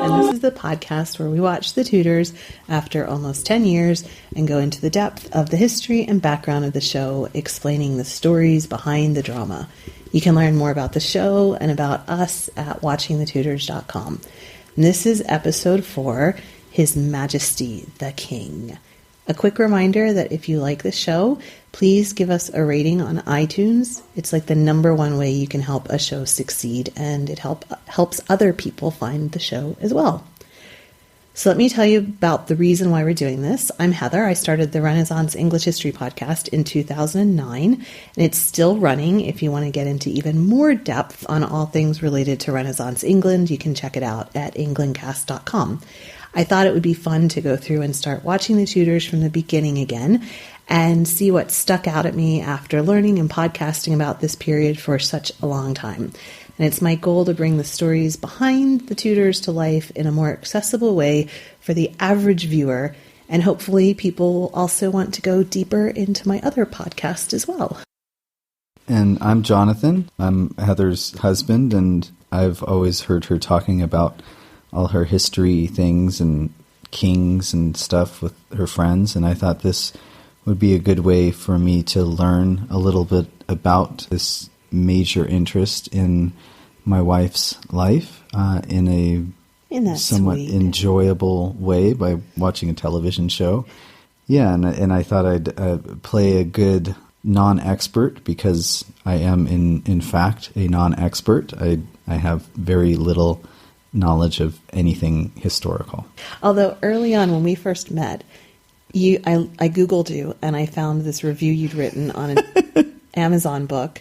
and this is the podcast where we watch The Tudors after almost 10 years and go into the depth of the history and background of the show, explaining the stories behind the drama. You can learn more about the show and about us at watchingthetudors.com. And this is episode 4, His Majesty the King. A quick reminder that if you like the show, please give us a rating on iTunes. It's like the number one way you can help a show succeed, and it helps other people find the show as well. So let me tell you about the reason why we're doing this. I'm Heather. I started the Renaissance English History podcast in 2009, and it's still running. If you want to get into even more depth on all things related to Renaissance England, you can check it out at englandcast.com. I thought it would be fun to go through and start watching the Tudors from the beginning again and see what stuck out at me after learning and podcasting about this period for such a long time. And it's my goal to bring the stories behind the Tudors to life in a more accessible way for the average viewer. And hopefully people will also want to go deeper into my other podcast as well. And I'm Jonathan. I'm Heather's husband, and I've always heard her talking about all her history things and kings and stuff with her friends, and I thought this would be a good way for me to learn a little bit about this major interest in my wife's life in a somewhat enjoyable way by watching a television show. Yeah, and I thought I'd play a good non-expert, because I am in fact a non-expert. I have very little knowledge of anything historical. Although early on when we first met, I Googled you and I found this review you'd written on an Amazon book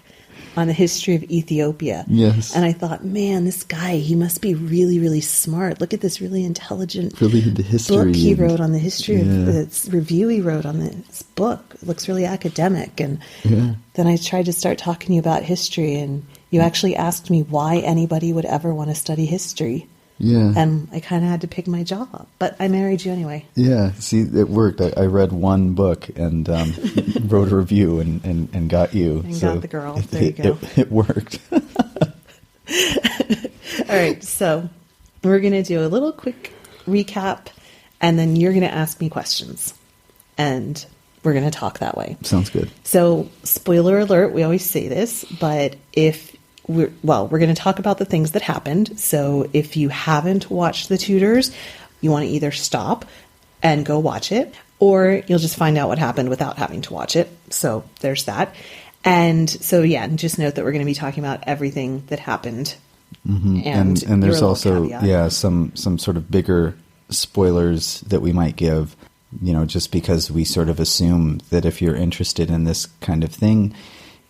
on the history of Ethiopia. Yes. And I thought, man, this guy, he must be really, really smart. Look at this really intelligent book he wrote on the history of this review he wrote on this book. It looks really academic. And then I tried to start talking to you about history, and you actually asked me why anybody would ever want to study history. Yeah. And I kind of had to pick my job, but I married you anyway. Yeah. See, it worked. I read one book and wrote a review and got you. And got the girl. There you go. It worked. All right. So we're going to do a little quick recap, and then you're going to ask me questions, and we're going to talk that way. Sounds good. So, spoiler alert, we always say this, but we're going to talk about the things that happened. So if you haven't watched The Tudors, you want to either stop and go watch it, or you'll just find out what happened without having to watch it. So there's that. And so, yeah, just note that we're going to be talking about everything that happened. Mm-hmm. And there's also, some sort of bigger spoilers that we might give, just because we sort of assume that if you're interested in this kind of thing,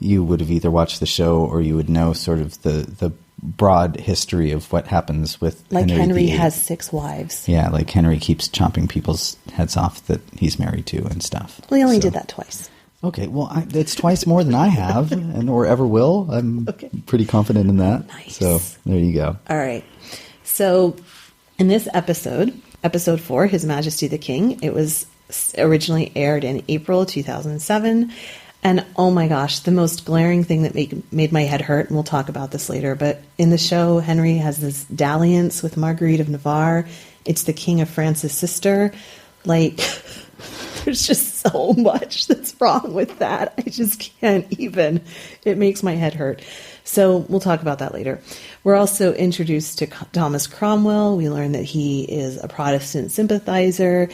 you would have either watched the show or you would know sort of the broad history of what happens with Henry has 6 wives. Yeah, like Henry keeps chopping people's heads off that he's married to and stuff. Well, he only did that twice. Okay, well, that's twice more than I have or ever will. I'm pretty confident in that. Nice. So there you go. All right. So in this episode 4, His Majesty the King, it was originally aired in April 2007. And oh my gosh, the most glaring thing that made my head hurt, and we'll talk about this later, but in the show, Henry has this dalliance with Marguerite of Navarre. It's the King of France's sister. Like, there's just so much that's wrong with that. I just can't even. It makes my head hurt. So we'll talk about that later. We're also introduced to Thomas Cromwell. We learn that he is a Protestant sympathizer.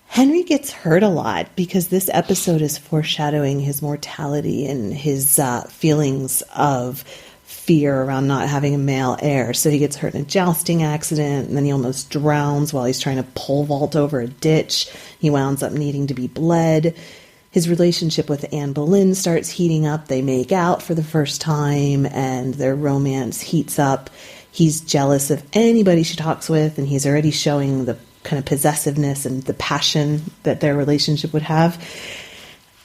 Henry gets hurt a lot because this episode is foreshadowing his mortality and his feelings of fear around not having a male heir. So he gets hurt in a jousting accident, and then he almost drowns while he's trying to pole vault over a ditch. He winds up needing to be bled. His relationship with Anne Boleyn starts heating up. They make out for the first time, and their romance heats up. He's jealous of anybody she talks with, and he's already showing the kind of possessiveness and the passion that their relationship would have.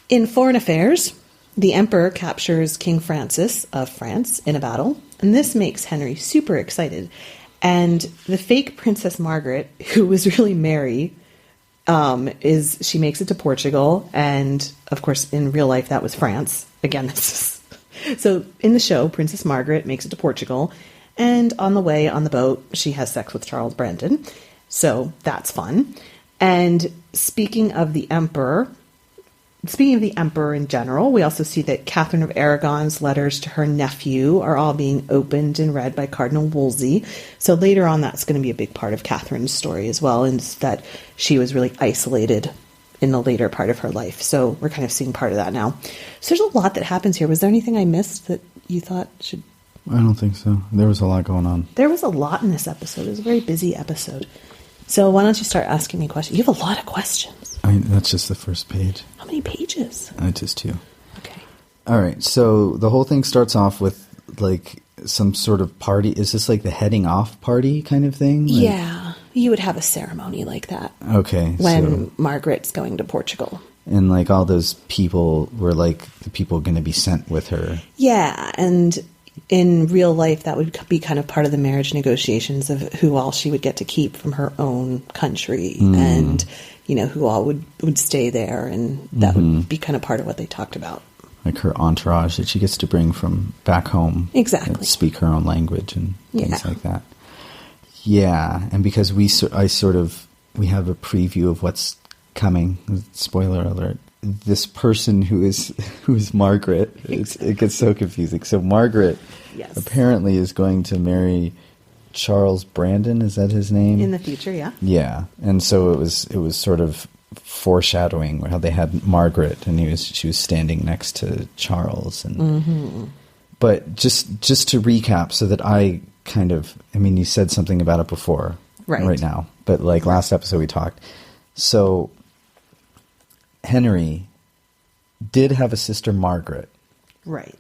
In foreign affairs, the emperor captures King Francis of France in a battle, and this makes Henry super excited. And the fake Princess Margaret, who was really Mary, she makes it to Portugal, and of course in real life that was France. Again, so in the show, Princess Margaret makes it to Portugal, And on the way on the boat, she has sex with Charles Brandon. So that's fun. And speaking of the emperor in general, we also see that Catherine of Aragon's letters to her nephew are all being opened and read by Cardinal Wolsey. So later on, that's going to be a big part of Catherine's story as well, and that she was really isolated in the later part of her life. So we're kind of seeing part of that now. So there's a lot that happens here. Was there anything I missed that you thought should... I don't think so. There was a lot going on. There was a lot in this episode. It was a very busy episode. So why don't you start asking me questions? You have a lot of questions. That's just the first page. How many pages? Just 2. Okay. All right. So the whole thing starts off with like some sort of party. Is this like the heading off party kind of thing? Like... Yeah. You would have a ceremony like that. Okay. When Margaret's going to Portugal. And like all those people were like the people going to be sent with her. Yeah. And in real life, that would be kind of part of the marriage negotiations of who all she would get to keep from her own country and, who all would stay there. And that would be kind of part of what they talked about. Like her entourage that she gets to bring from back home. Exactly. And speak her own language and things like that. Yeah. And because we have a preview of what's coming. Spoiler alert. This person who is Margaret, it gets so confusing. So Margaret apparently is going to marry Charles Brandon. Is that his name? In the future, yeah. Yeah, and so it was sort of foreshadowing how they had Margaret, and she was standing next to Charles. And but just to recap, so that you said something about it before, right now, but like last episode we talked. So Henry did have a sister, Margaret. Right.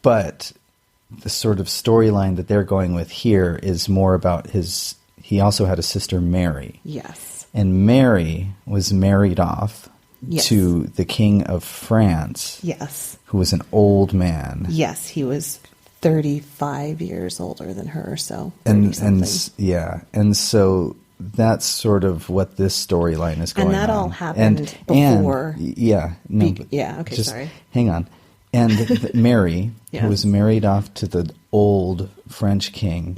But the sort of storyline that they're going with here is more about he also had a sister, Mary. Yes. And Mary was married off to the King of France. Yes. Who was an old man. Yes, he was 35 years older than her, so. And so that's sort of what this storyline is going on. And that all happened before. Sorry. Hang on. And Mary, who was married off to the old French king,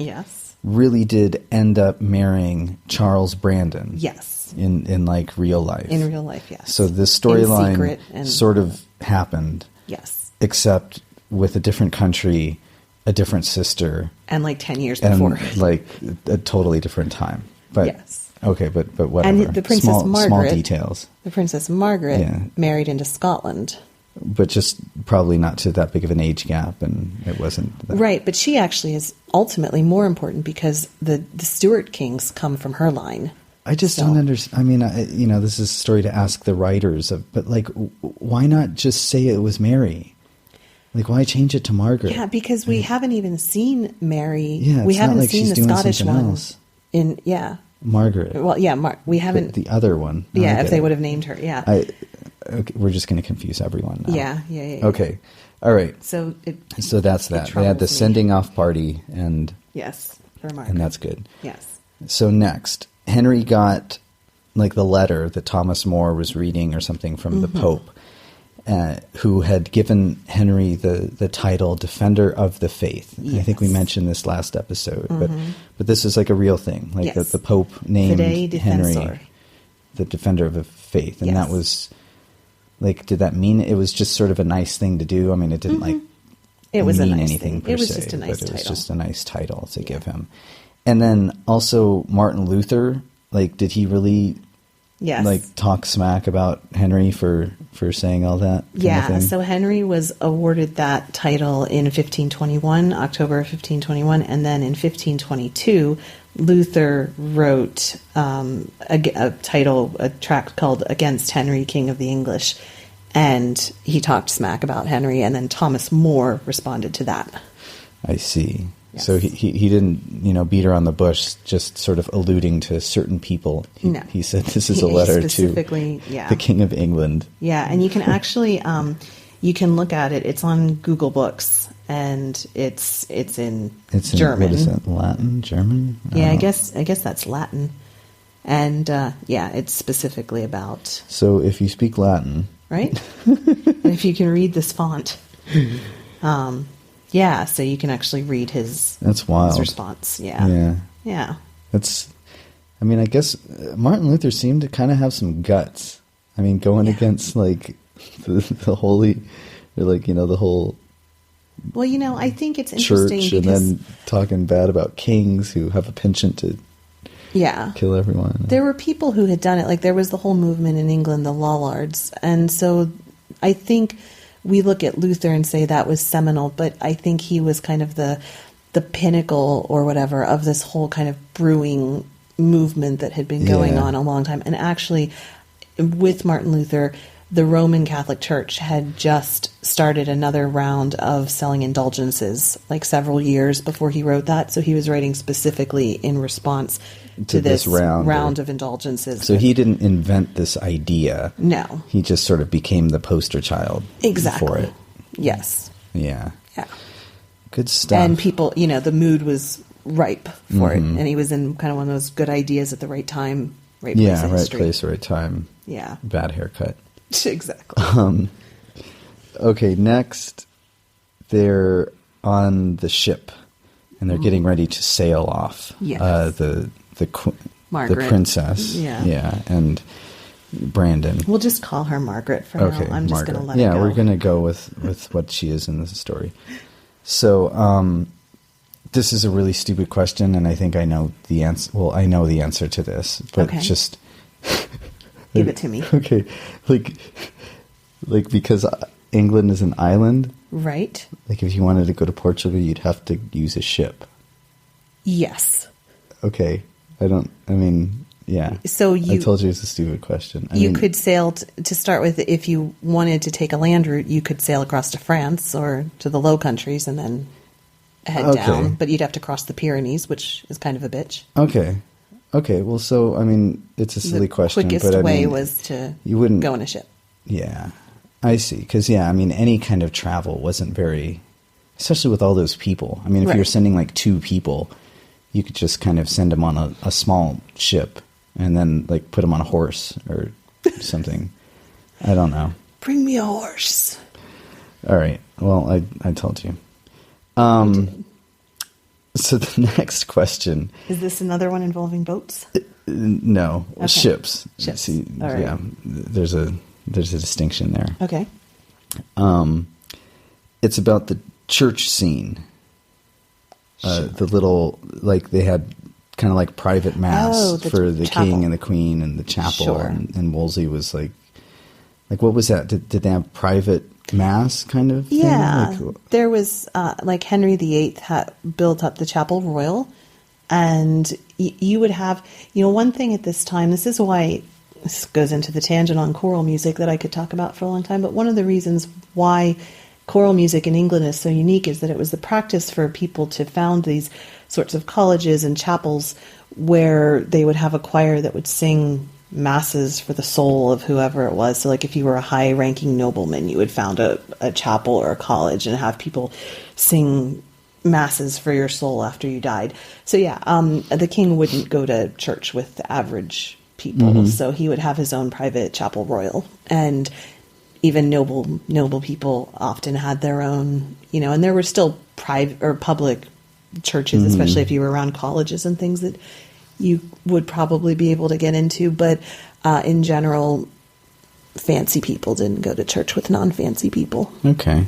really did end up marrying Charles Brandon. Yes. In like real life. In real life, yes. So this storyline sort of happened. Yes. Except with a different country, a different sister. And like 10 years before. And like a totally different time. But, yes. Okay, but whatever. And the Princess Margaret. Small details. The Princess Margaret married into Scotland. But just probably not to that big of an age gap, and it wasn't. Right, but she actually is ultimately more important because the Stuart kings come from her line. I just don't understand. I mean, this is a story to ask the writers of, but like, why not just say it was Mary? Like, why change it to Margaret? Yeah, because we haven't even seen Mary. Yeah, we haven't not like seen she's the doing Scottish something one. Else. Margaret. Well, yeah, we haven't. The other one. No, if they would have named her, Okay, we're just going to confuse everyone now. Yeah. Okay, all right. So that's that. They had the sending off party, and yes, for Margaret, and that's good. Yes. So next, Henry got like the letter that Thomas More was reading or something from the Pope, who had given Henry the title Defender of the Faith. Yes. I think we mentioned this last episode, but this is like a real thing. Like the Pope named Henry the Defender of the Faith, and that was like, did that mean it was just sort of a nice thing to do? I mean, it didn't mean anything per se. It was just a nice title. It was just a nice title to give him. And then also Martin Luther, like, did he really like talk smack about Henry for saying all that? Yeah, so Henry was awarded that title in 1521, October 1521, and then in 1522, Luther wrote a tract called Against Henry, King of the English, and he talked smack about Henry, and then Thomas More responded to that. I see. Yes. So he didn't, beat around the bush, just sort of alluding to certain people. He said this is a letter to the King of England. Yeah, and you can actually you can look at it. It's on Google Books, and it's in German. What is that? Latin, German? I guess that's Latin, and it's specifically about. So if you speak Latin, right, and if you can read this font. Yeah, so you can actually read That's wild. his response. Yeah. Yeah. Yeah. I mean, I guess Martin Luther seemed to kind of have some guts. I mean, going against, like, the holy, or, like, you know, the whole... Well, you know, I think it's interesting church, because... and then talking bad about kings who have a penchant to kill everyone. There were people who had done it. Like, there was the whole movement in England, the Lollards. And so I think we look at Luther and say that was seminal, but I think he was kind of the pinnacle or whatever of this whole kind of brewing movement that had been going on a long time. And actually, with Martin Luther, the Roman Catholic Church had just started another round of selling indulgences, like several years before he wrote that. So he was writing specifically in response to this round of indulgences. So he didn't invent this idea. No. He just sort of became the poster child for it. Yes. Yeah. Yeah. Good stuff. And people, you know, the mood was ripe for it. And he was in kind of one of those good ideas at the right time, right place in history. Right place, right time. Yeah. Bad haircut. Exactly. Okay, next, they're on the ship, and they're getting ready to sail off. Yes. The Margaret. the princess. Yeah. And Brandon. We'll just call her Margaret for now. I'm just going to let it go. Yeah, we're going to go with what she is in this story. So, this is a really stupid question, and I think I know the answer. Well, I know the answer to this, but just... Give it to me. Okay. Like because England is an island. Right. Like if you wanted to go to Portugal, you'd have to use a ship. Yes. Okay. Yeah. So I told you it's a stupid question. You could sail, to start with, if you wanted to take a land route, you could sail across to France or to the Low Countries and then head down. But you'd have to cross the Pyrenees, which is kind of a bitch. Okay, well, so, it's a silly question. The quickest way was to go on a ship. Yeah, I see. Because, any kind of travel wasn't very, especially with all those people. If you're sending, like, 2 people, you could just kind of send them on a small ship and then, like, put them on a horse or something. I don't know. Bring me a horse. All right. Well, I told you. So the next question... Is this another one involving boats? No, okay. Ships. See, all right. Yeah, there's a distinction there. Okay. It's about the church scene. The little, like, they had kind of like private mass for the king and the queen and the chapel. Sure. And Wolsey was like what was that? Did they have private mass kind of thing? Yeah, there was like Henry VIII had built up the Chapel Royal, and you would have, one thing at this time, this is why this goes into the tangent on choral music that I could talk about for a long time, but one of the reasons why choral music in England is so unique is that it was the practice for people to found these sorts of colleges and chapels where they would have a choir that would sing masses for the soul of whoever it was. So like if you were a high-ranking nobleman, you would found a chapel or a college and have people sing masses for your soul after you died. So yeah, the king wouldn't go to church with the average people. So he would have his own private chapel royal, and even noble people often had their own, and there were still private or public churches, especially if you were around colleges and things that you would probably be able to get into, but in general, fancy people didn't go to church with non-fancy people. Okay.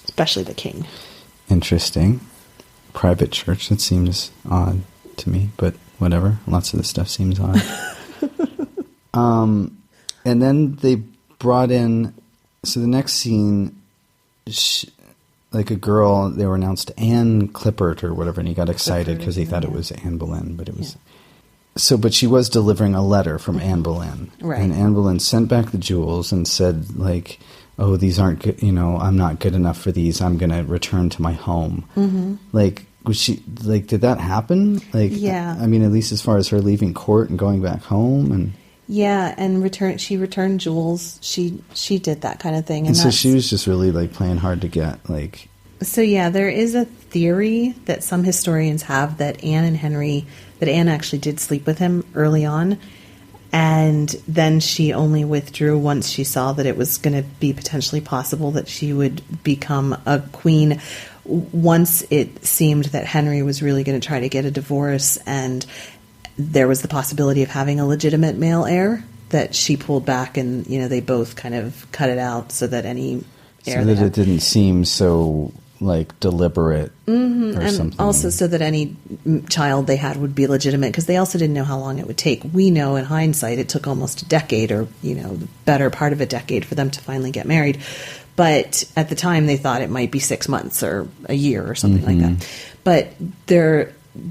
Especially the king. Interesting. Private church, that seems odd to me, but whatever. Lots of this stuff seems odd. And then they brought in, so the next scene, like a girl, they were announced Anne Clippert or whatever, and he got excited because he thought it was Anne Boleyn, but it was... So, but she was delivering a letter from Anne Boleyn. Right. And Anne Boleyn sent back the jewels and said, like, oh, these aren't good, I'm not good enough for these. I'm going to return to my home. Like, was she, like, did that happen? Like, yeah. At least as far as her leaving court and going back home and... Yeah, and she returned jewels. She did that kind of thing. And so she was just really, like, playing hard to get, like... So, yeah, there is a theory that some historians have that Anne actually did sleep with him early on, and then she only withdrew once she saw that it was going to be potentially possible that she would become a queen. once it seemed that Henry was really going to try to get a divorce and there was the possibility of having a legitimate male heir, that she pulled back, and they both kind of cut it out so that any heir so that it didn't seem so like deliberate or and something. Also so that any child they had would be legitimate, because they also didn't know how long it would take. We know in hindsight it took almost a decade, or the better part of a decade, for them to finally get married. But at the time they thought it might be 6 months or a year or something like that. But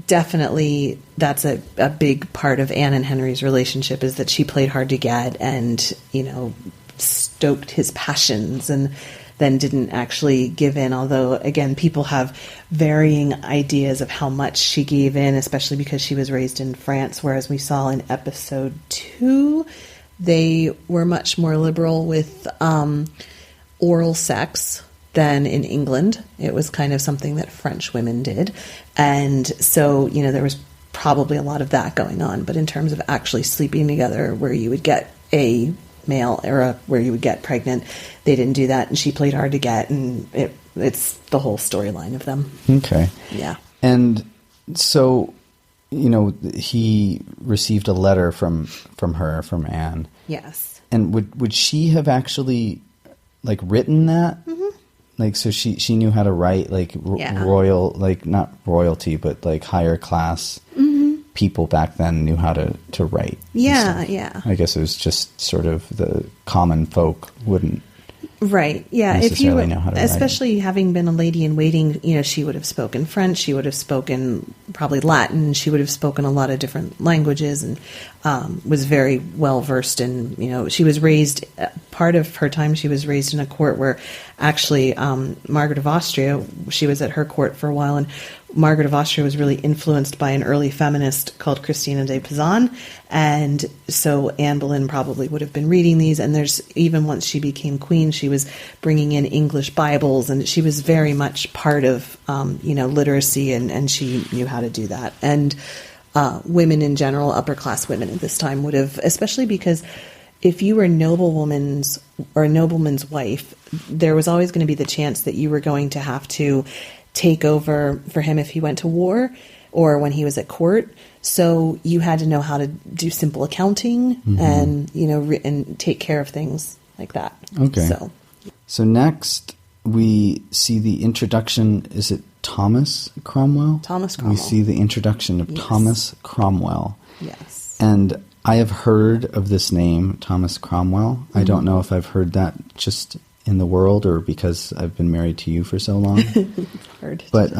definitely that's a big part of Anne and Henry's relationship, is that she played hard to get and stoked his passions and then didn't actually give in. Although again, people have varying ideas of how much she gave in, especially because she was raised in France, whereas we saw in episode 2 they were much more liberal with oral sex than in England. It was kind of something that French women did. And so, there was probably a lot of that going on. But in terms of actually sleeping together where you would get a male or where you would get pregnant, they didn't do that. And she played hard to get. And it's the whole storyline of them. Okay. Yeah. And so, he received a letter from Anne. Yes. And would she have actually written that? Mm-hmm. So she knew how to write, royal, not royalty, but higher class people back then knew how to write. Yeah, yeah. I guess it was just sort of the common folk wouldn't. Right. Yeah. Necessarily know how to especially write. Having been a lady in waiting, she would have spoken French. She would have spoken probably Latin. She would have spoken a lot of different languages, and was very well versed in. She was raised. Part of her time, she was raised in a court where, actually, Margaret of Austria. She was at her court for a while, and Margaret of Austria was really influenced by an early feminist called Christina de Pizan, and so Anne Boleyn probably would have been reading these. And there's even once she became queen, she was bringing in English Bibles, and she was very much part of literacy, and she knew how to do that. And women in general, upper class women at this time would have, especially because if you were a noblewoman's or a nobleman's wife, there was always going to be the chance that you were going to have to take over for him if he went to war or when he was at court. So you had to know how to do simple accounting and, and take care of things like that. Okay. So next we see the introduction. Is it Thomas Cromwell? Thomas Cromwell. We see the introduction of Thomas Cromwell. Yes. And I have heard of this name, Thomas Cromwell. I don't know if I've heard that just in the world or because I've been married to you for so long. But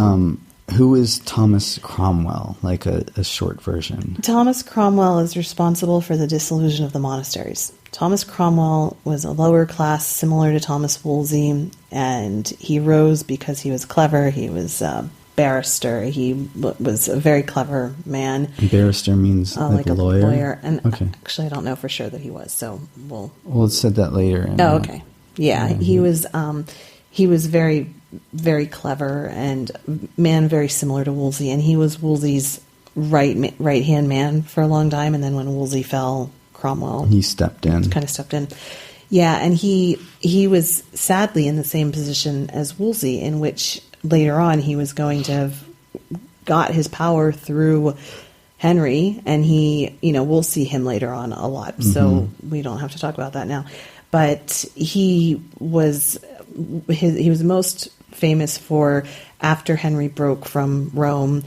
who is Thomas Cromwell, a short version? Thomas Cromwell is responsible for the dissolution of the monasteries. Thomas Cromwell was a lower class, similar to Thomas Wolsey, and he rose because he was clever. He was a barrister. He was a very clever man. Barrister means like a lawyer? And actually, I don't know for sure that he was, so we'll... Well, it said that later. Okay. Yeah, he was very, very clever and man very similar to Wolsey, and he was Wolsey's right-hand man for a long time, and then when Wolsey fell, Cromwell... He stepped in. Kind of stepped in. Yeah, and he was sadly in the same position as Wolsey, in which later on he was going to have got his power through Henry, and we'll see him later on a lot, so we don't have to talk about that now. But he was most famous for, after Henry broke from Rome,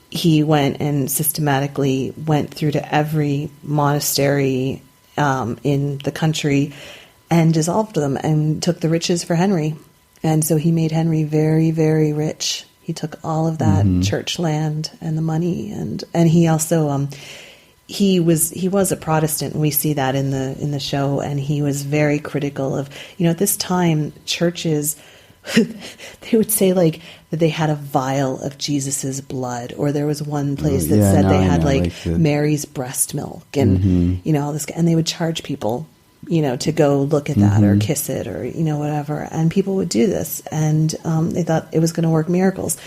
he went and systematically went through to every monastery in the country and dissolved them and took the riches for Henry. And so he made Henry very, very rich. He took all of that church land and the money, and he also he was a Protestant, and we see that in the show, and he was very critical of, at this time churches they would say that they had a vial of Jesus's blood, or there was one place that said they had Mary's breast milk and all this, and they would charge people to go look at that or kiss it or whatever, and people would do this, and they thought it was going to work miracles.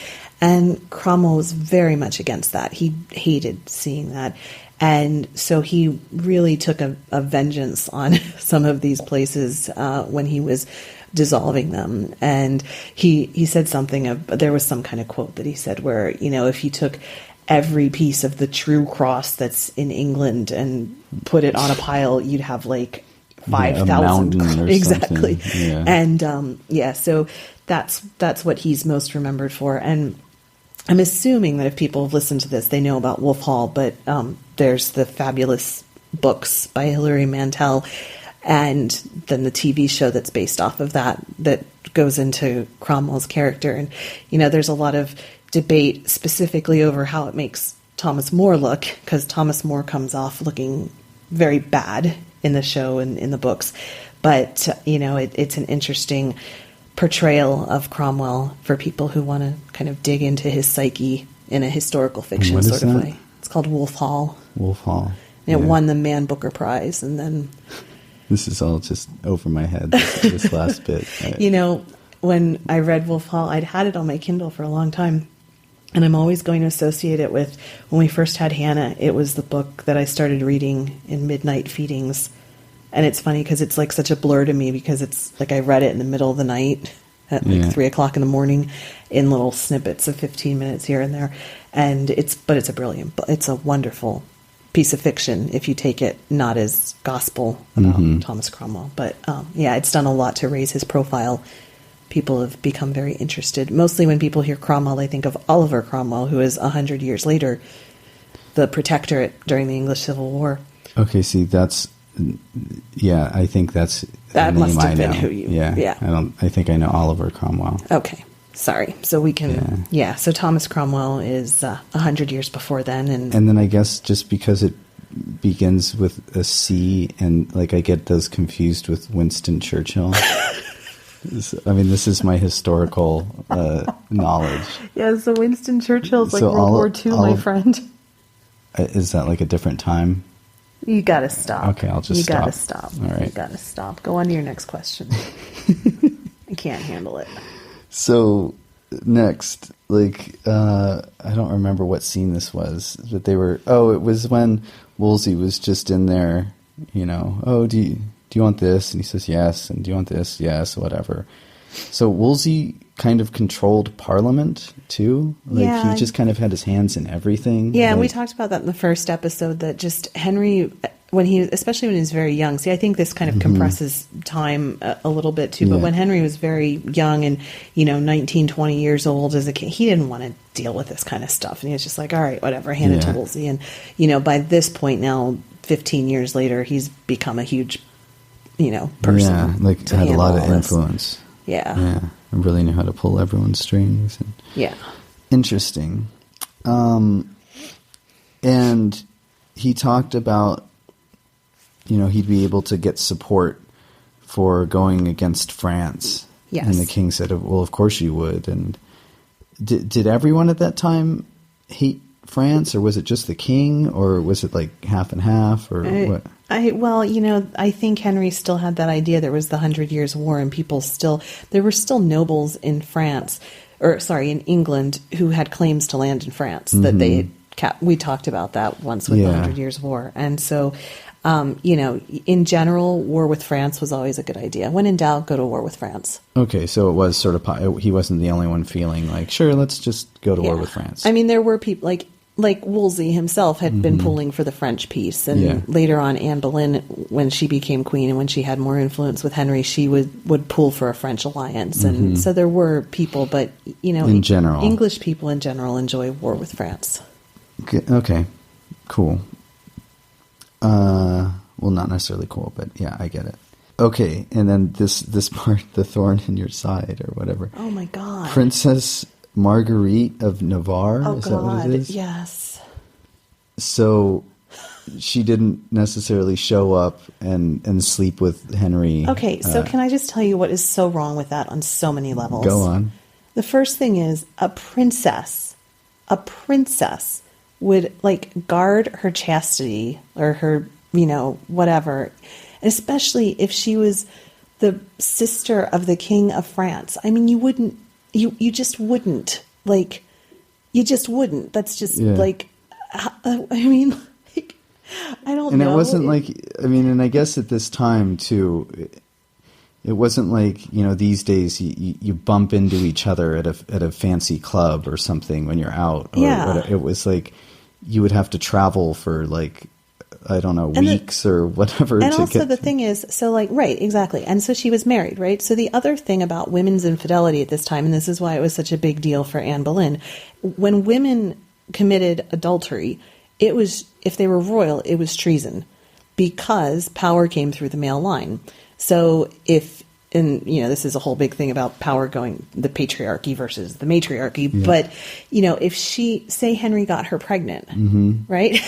And Cromwell was very much against that. He hated seeing that. And so he really took a vengeance on some of these places when he was dissolving them. And he said something there was some kind of quote that he said where, if you took every piece of the true cross that's in England and put it on a pile, you'd have like 5,000 exactly. Yeah. And so that's what he's most remembered for. And I'm assuming that if people have listened to this, they know about Wolf Hall, but there's the fabulous books by Hilary Mantel, and then the TV show that's based off of that goes into Cromwell's character. And there's a lot of debate specifically over how it makes Thomas More look, because Thomas More comes off looking very bad in the show and in the books. But, it's an interesting portrayal of Cromwell for people who want to kind of dig into his psyche in a historical fiction sort of way. It's called Wolf Hall. Wolf Hall. And it won the Man Booker Prize. And then... This is all just over my head, this last bit. When I read Wolf Hall, I'd had it on my Kindle for a long time. And I'm always going to associate it with when we first had Hannah. It was the book that I started reading in midnight feedings. And it's funny because it's like such a blur to me, because it's like I read it in the middle of the night at like 3 o'clock in the morning in little snippets of 15 minutes here and there. And it's a wonderful piece of fiction if you take it not as gospel about Thomas Cromwell. But it's done a lot to raise his profile. People have become very interested. Mostly when people hear Cromwell, they think of Oliver Cromwell, who is 100 years later the protectorate during the English Civil War. Okay, see, that's... Yeah, I think that's that the must name have been I know. who you... Yeah. I think I know Oliver Cromwell. Okay, sorry. So we can... Yeah, so Thomas Cromwell is 100 years before then. And then I guess just because it begins with a C, and like I get those confused with Winston Churchill. I mean, this is my historical knowledge. Yeah, so Winston Churchill's like World War II, my friend. Is that like a different time? You gotta stop. Okay, I'll just stop. You gotta stop. All right. You gotta stop. Go on to your next question. I can't handle it. So, next, I don't remember what scene this was, but they were... Oh, it was when Wolsey was just in there, oh, do you want this? And he says yes. And do you want this? Yes, whatever. So Wolsey kind of controlled Parliament too. He just kind of had his hands in everything. Yeah, we talked about that in the first episode, that just Henry, especially when he was very young. See, I think this kind of compresses time a little bit too. But when Henry was very young and, 19, 20 years old as a kid, he didn't want to deal with this kind of stuff. And he was just like, all right, whatever, hand it to Wolsey. And, by this point now, 15 years later, he's become a huge, person. Yeah, had a lot of influence. Yeah. Yeah. I really knew how to pull everyone's strings. Interesting. And he talked about, he'd be able to get support for going against France. Yes. And the king said, well, of course you would. And did everyone at that time hate France, or was it just the king, or was it like half and half, or what? I think Henry still had that idea. There was the 100 Years' War, and there were still nobles in in England, who had claims to land in France that they had. We talked about that once with the 100 Years' War. And so, in general, war with France was always a good idea. When in doubt, go to war with France. Okay, so it was sort of, he wasn't the only one feeling like, sure, let's just go to war with France. I mean, there were people like Wolsey himself had been pulling for the French peace. And later on, Anne Boleyn, when she became queen and when she had more influence with Henry, she would pull for a French alliance. And so there were people, but, in general, English people in general enjoy war with France. Okay, cool. Well, not necessarily cool, but yeah, I get it. Okay, and then this part, the thorn in your side, or whatever. Oh my God. Princess Marguerite of Navarre, is that what it is? Yes. So she didn't necessarily show up and sleep with Henry. Okay, so can I just tell you what is so wrong with that on so many levels? Go on. The first thing is a princess would guard her chastity or her, whatever, especially if she was the sister of the King of France. I mean, you just wouldn't. You just wouldn't. That's just I mean, I don't know. And it wasn't and I guess at this time too, It wasn't like, these days you bump into each other at a fancy club or something when you're out. Or whatever. It was like you would have to travel for like, I don't know, weeks or whatever. And also the thing is, so like, right, exactly. And so she was married, right? So the other thing about women's infidelity at this time, and this is why it was such a big deal for Anne Boleyn, when women committed adultery, it was, if they were royal, it was treason because power came through the male line. So this is a whole big thing about power going, the patriarchy versus the matriarchy. Yeah. But, if say Henry got her pregnant, right?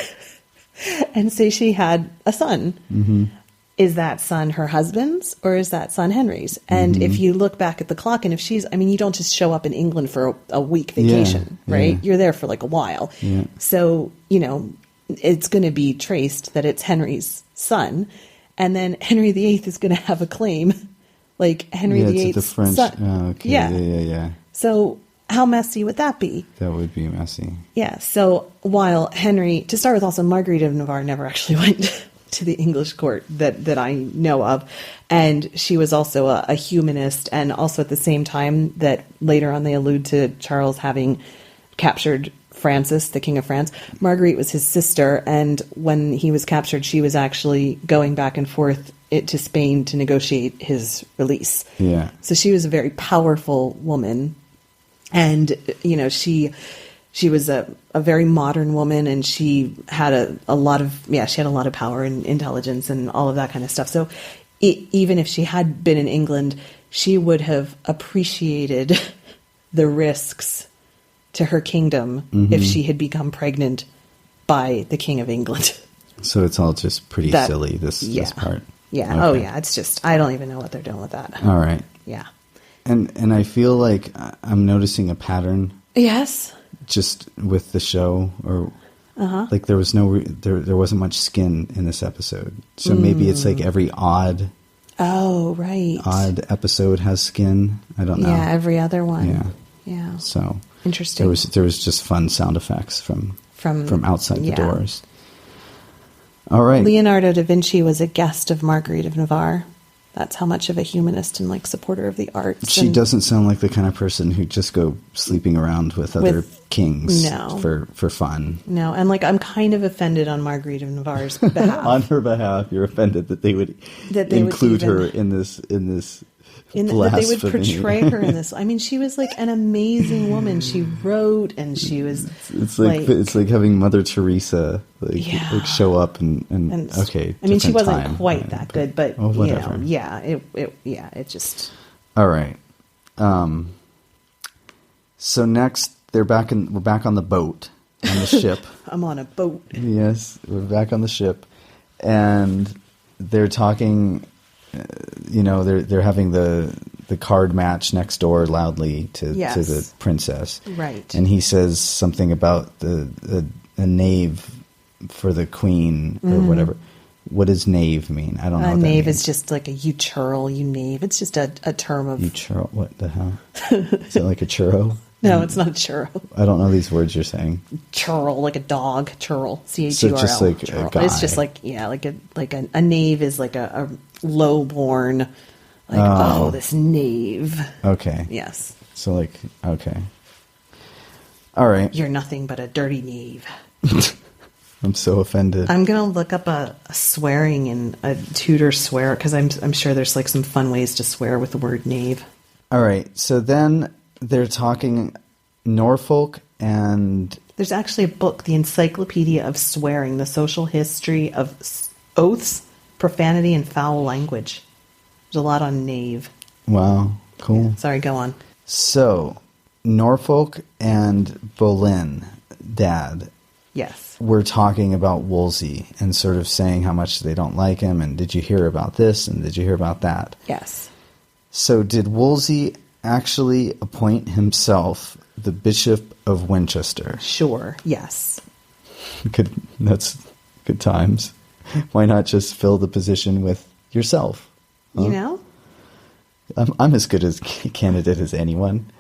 And say she had a son, is that son her husband's or is that son Henry's? And if you look back at the clock and if you don't just show up in England for a week vacation, right? Yeah. You're there for like a while. Yeah. So, it's going to be traced that it's Henry's son. And then Henry VIII is going to have a claim like Henry VIII's son. Oh, okay. Yeah. So how messy would that be? That would be messy. Yeah. So while Henry, to start with, also Marguerite of Navarre never actually went to the English court that I know of. And she was also a humanist. And also at the same time that later on they allude to Charles having captured Francis, the King of France. Marguerite was his sister. And when he was captured, she was actually going back and forth to Spain to negotiate his release. Yeah. So she was a very powerful woman. And, she was a very modern woman and she had a lot of power and intelligence and all of that kind of stuff. So even if she had been in England, she would have appreciated the risks to her kingdom if she had become pregnant by the King of England. So it's all just pretty silly, this part. Yeah. Okay. Oh, yeah. It's just, I don't even know what they're doing with that. All right. Yeah. And I feel like I'm noticing a pattern. Yes. Just with the show, or like there was there wasn't much skin in this episode. So maybe it's like every odd episode has skin. I don't know. Yeah, every other one. Yeah. So interesting. There was just fun sound effects from outside the doors. All right. Leonardo da Vinci was a guest of Marguerite of Navarre. That's how much of a humanist and like supporter of the arts. She doesn't sound like the kind of person who'd just go sleeping around with other kings for fun. No, and like I'm kind of offended on Marguerite of Navarre's behalf. On her behalf, you're offended that they would include her in this that they would portray her in this. I mean, she was like an amazing woman. She wrote and she was. It's like having Mother Teresa show up and okay. I mean, she wasn't quite that good, but whatever. It just. All right. So next, we're back on the boat, on the ship. I'm on a boat. Yes, we're back on the ship, and they're talking. They're having the card match next door loudly to the princess, right? And he says something about a knave for the queen or whatever. What does knave mean? I don't know. A knave is just like you churl, you knave. It's just a term of you churl. What the hell? Is it like a churro? No, it's not a churro. I don't know these words you're saying. Churl, like a dog. Churl, CHURL. So just like churl. A guy. It's just like a knave is like a lowborn. Like this knave. Okay. Yes. So like okay. All right. You're nothing but a dirty knave. I'm so offended. I'm gonna look up a swearing and a Tudor swear because I'm sure there's like some fun ways to swear with the word knave. All right. So then. They're talking Norfolk and... There's actually a book, The Encyclopedia of Swearing, the Social History of Oaths, Profanity, and Foul Language. There's a lot on knave. Wow, cool. Yeah, sorry, go on. So, Norfolk and Boleyn, Dad. Yes. Were talking about Wolsey and sort of saying how much they don't like him, and did you hear about this, and did you hear about that? Yes. So, did Wolsey actually appoint himself the Bishop of Winchester? Sure, yes. That's good times. Why not just fill the position with yourself? Huh? You know? I'm as good as candidate as anyone.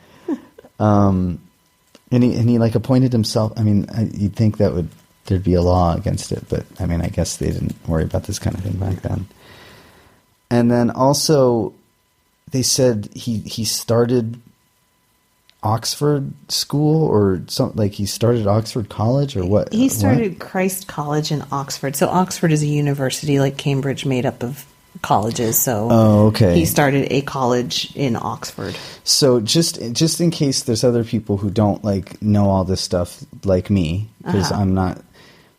And he like appointed himself. I mean, you'd think there'd be a law against it, but I mean, I guess they didn't worry about this kind of thing back then. And then also they said he started Oxford school or something, like he started Oxford College or what? He started Christ College in Oxford. So Oxford is a university like Cambridge made up of colleges. So okay. He started a college in Oxford. So just in case there's other people who don't like know all this stuff like me, because I'm not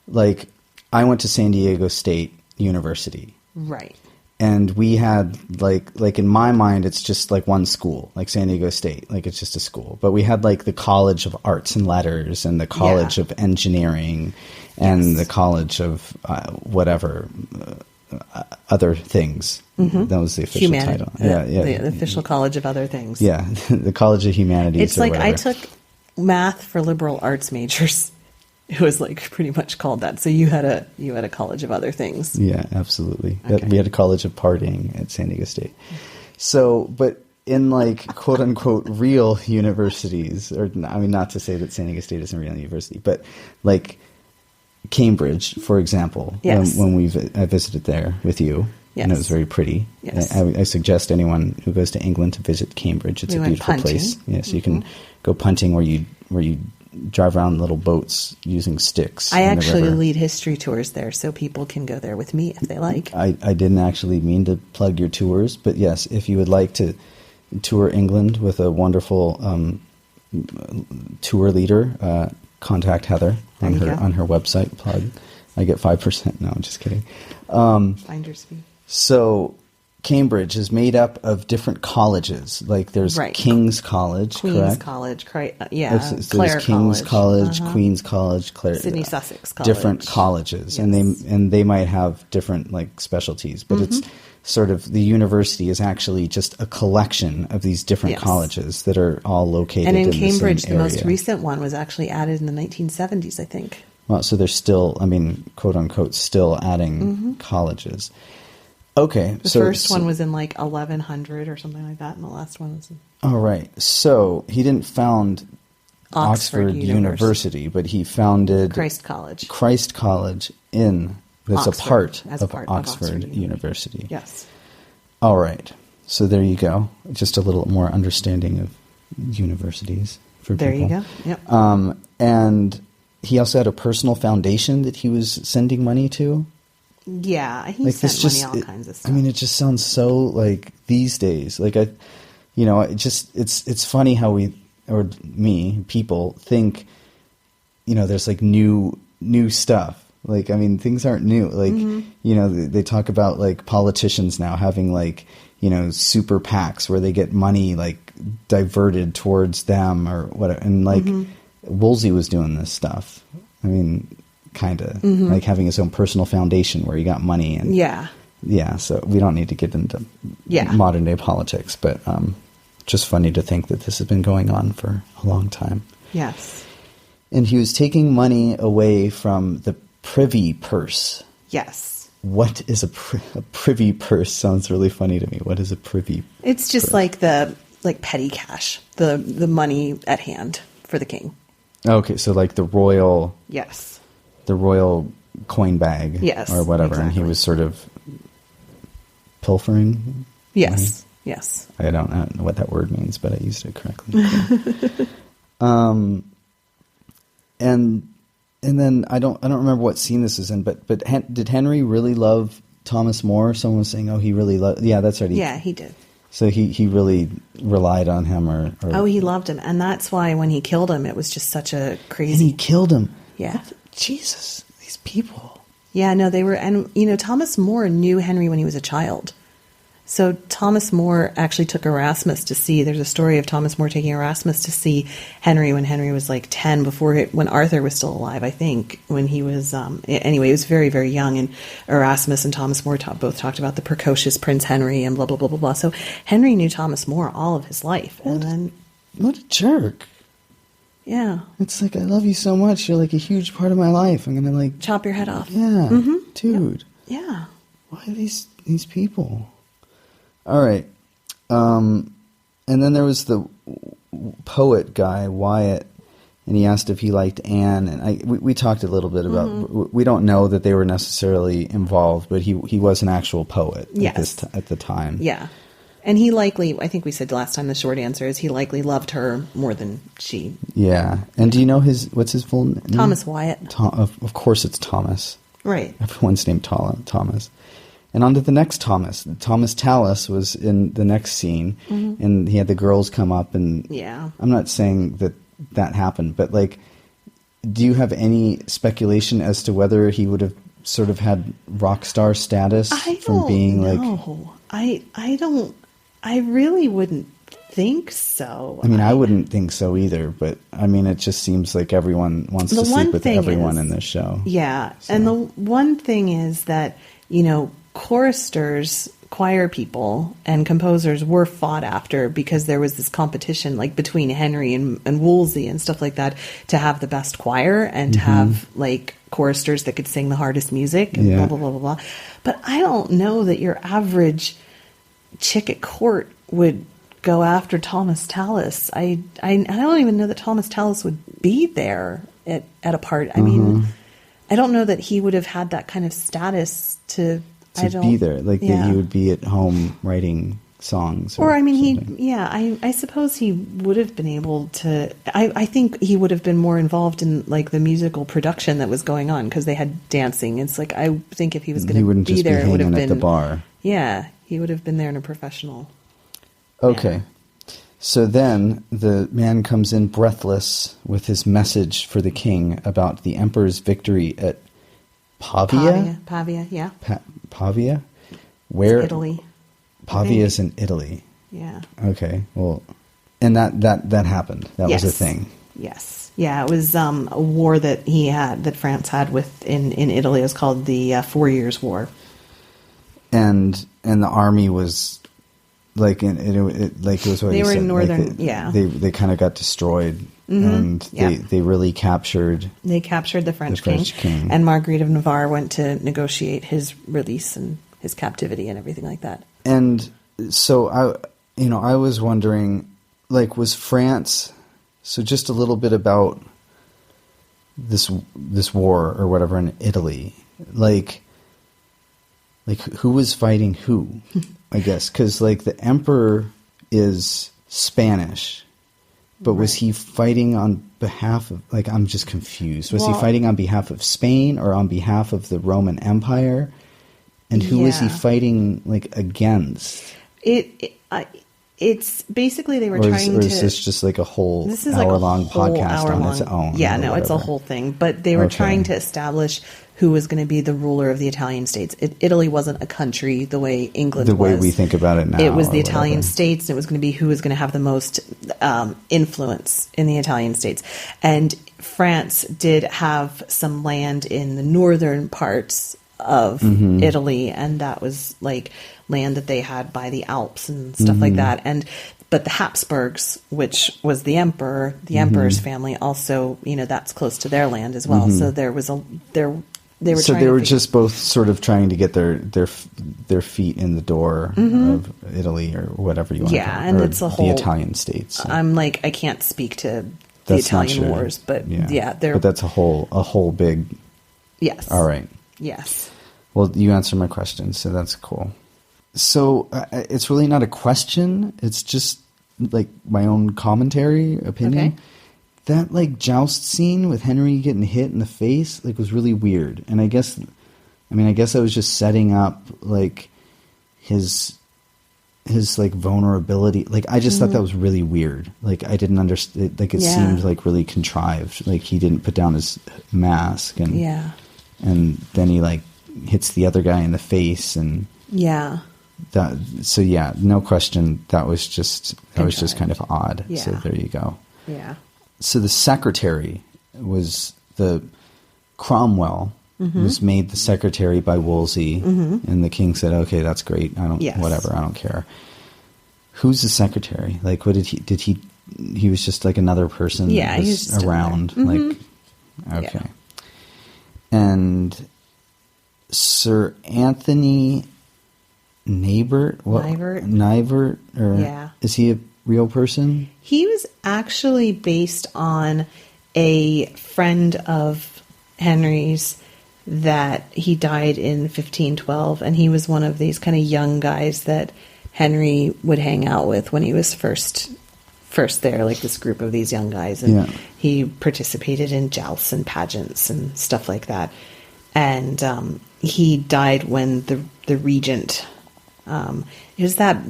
like, I went to San Diego State University. Right. And we had like in my mind, it's just like one school, like San Diego State, like it's just a school. But we had like the College of Arts and Letters and the College of Engineering and the College of whatever other things. Mm-hmm. That was the official title. Yeah. The official College of Other Things. Yeah, the College of Humanities. It's like whatever. I took math for liberal arts majors. It was like pretty much called that. So you had a College of Other Things. Yeah, absolutely. Okay. We had a College of Partying at San Diego State. So, but in like quote unquote real universities, or I mean, not to say that San Diego State isn't a real university, but like Cambridge, for example, yes. when I visited there with you, yes. and it was very pretty. Yes. I suggest anyone who goes to England to visit Cambridge. It's a beautiful place. Yes, you can go punting where you drive around little boats using sticks. I actually lead history tours there, so people can go there with me if they like. I didn't actually mean to plug your tours, but yes, if you would like to tour England with a wonderful tour leader, contact Heather on her website. Plug. I get 5%. No, I'm just kidding. Finder's fee. So Cambridge is made up of different colleges. Like there's King's College, Queen's correct? College, Clare there's King's College, Queen's College, Sydney Sussex College. Different colleges, yes. and they might have different like specialties, but it's sort of the university is actually just a collection of these different colleges that are all located. And in Cambridge, the same area. most recent one was actually added in the 1970s, I think. Well, so they're still, I mean, quote unquote, still adding colleges. Okay. The first one was in like 1100 or something like that, and the last one was... All right. So he didn't found Oxford University, but he founded... Christ College. That's Oxford, a part of Oxford University. Yes. All right. So there you go. Just a little more understanding of universities for people. There you go. Yep. And he also had a personal foundation that he was sending money to. Yeah, he sent money all kinds of stuff. I mean, it just sounds so like these days. Like it's funny how people think, there's like new stuff. Like, I mean, things aren't new. Like, they talk about like politicians now having like, super PACs where they get money like diverted towards them or whatever. And like Wolsey was doing this stuff. I mean, kind of like having his own personal foundation where he got money. And yeah. So we don't need to get into modern day politics, but just funny to think that this has been going on for a long time. Yes. And he was taking money away from the privy purse. Yes. What is a privy purse? Sounds really funny to me. What is a privy It's just purse? like petty cash, the money at hand for the king. Okay, so like the royal... Yes. The royal coin bag. Yes. Or whatever. Exactly. And he was sort of pilfering? Yes. Money? Yes. I don't know what that word means, but I used it correctly. And then I don't remember what scene this is in, but did Henry really love Thomas More? Someone was saying, he really loved... Yeah, that's right. Yeah, he did. So he really relied on him or... Oh, he loved him. And that's why when he killed him, it was just such a crazy... And he killed him. Yeah. Jesus, these people. Yeah, no, they were... And, Thomas More knew Henry when he was a child. So Thomas More actually took Erasmus to see... There's a story of Thomas More taking Erasmus to see Henry when Henry was like 10, when Arthur was still alive, I think, when he was... anyway, he was very, very young, and Erasmus and Thomas More both talked about the precocious Prince Henry and blah, blah, blah, blah, blah. So Henry knew Thomas More all of his life. What a jerk. Yeah. It's like, I love you so much. You're like a huge part of my life. I'm going to like... Chop your head off. Yeah. Dude. Yep. Yeah. Why are these people... All right. And then there was the poet guy, Wyatt, and he asked if he liked Anne. And we talked a little bit about, we don't know that they were necessarily involved, but he was an actual poet at the time. Yeah. And he likely, I think we said last time, the short answer is he likely loved her more than she. Yeah. And do you know what's his full name? Thomas Wyatt. Of course it's Thomas. Right. Everyone's named Thomas. And on to the next Thomas. Thomas Tallis was in the next scene, and he had the girls come up, and I'm not saying that happened, but like, do you have any speculation as to whether he would have sort of had rock star status from being like? I really wouldn't think so. I mean, I wouldn't think so either, but I mean, it just seems like everyone wants to sleep with everyone in this show. Yeah. So. And the one thing is that, choristers, choir people, and composers were fought after because there was this competition like between Henry and Wolsey and stuff like that to have the best choir and to have like choristers that could sing the hardest music and blah, blah, blah, blah, blah. But I don't know that your average chick at court would go after Thomas Tallis. I don't even know that Thomas Tallis would be there at a part. I mean, I don't know that he would have had that kind of status to be there. Like that he would be at home writing songs. Or I mean, I suppose he would have been able to. I think he would have been more involved in like the musical production that was going on because they had dancing. It's like I think if he was going to be there, it would have been at the bar. Yeah, he would have been there in a professional. Okay. manner. So then the man comes in breathless with his message for the king about the emperor's victory at Pavia. Pavia, yeah. Pavia? Where? It's Italy. Pavia is in Italy. Yeah. Okay. Well, and that happened. That was a thing. Yes. Yeah, it was a war that France had in Italy. It was called the 4 Years' War. And the army was like it was what they were said. in northern. They kind of got destroyed, and they really captured. They captured the French king, and Marguerite of Navarre went to negotiate his release and his captivity and everything like that. And so I was wondering, like, was France? So just a little bit about this war or whatever in Italy, like who was fighting who? I guess because like the emperor is Spanish, but was he fighting on behalf of? Like, I'm just confused. Was he fighting on behalf of Spain or on behalf of the Roman Empire? And who was he fighting like against? It's basically they were trying to. Or is this just like a whole hour-long podcast on its own? Yeah, no, it's a whole thing. But they were trying to establish who was going to be the ruler of the Italian states. Italy wasn't a country the way England was. The way we think about it now. It was the Italian states, and it was going to be who was going to have the most influence in the Italian states. And France did have some land in the northern parts of Italy, and that was like land that they had by the Alps and stuff like that. But the Habsburgs, which was the emperor's family, also, that's close to their land as well. So there was they were just both sort of trying to get their feet in the door of Italy or whatever you want to call it. And it's the Italian states. So. I'm like, I can't speak to the Italian wars, but but that's a whole big. Yes. All right. Yes. Well, you answered my question, so that's cool. So it's really not a question. It's just like my own commentary, opinion. Okay. That like joust scene with Henry getting hit in the face was really weird. And I guess I was just setting up like his like vulnerability. Like I just thought that was really weird. Like I didn't understand. Like it seemed like really contrived. Like he didn't put down his mask and then he like hits the other guy in the face and no question. That was just kind of odd. Yeah. So there you go. Yeah. So the secretary was the Cromwell was made the secretary by Wolsey, and the king said, "Okay, that's great. I don't care." Who's the secretary? Like, what did he? He was just like another person. Yeah, he was around. Like, okay, and Sir Anthony Nivert, is he a real person? He was actually based on a friend of Henry's that he died in 1512, and he was one of these kind of young guys that Henry would hang out with when he was first there, like this group of these young guys, and he participated in jousts and pageants and stuff like that. And he died when the regent, it was that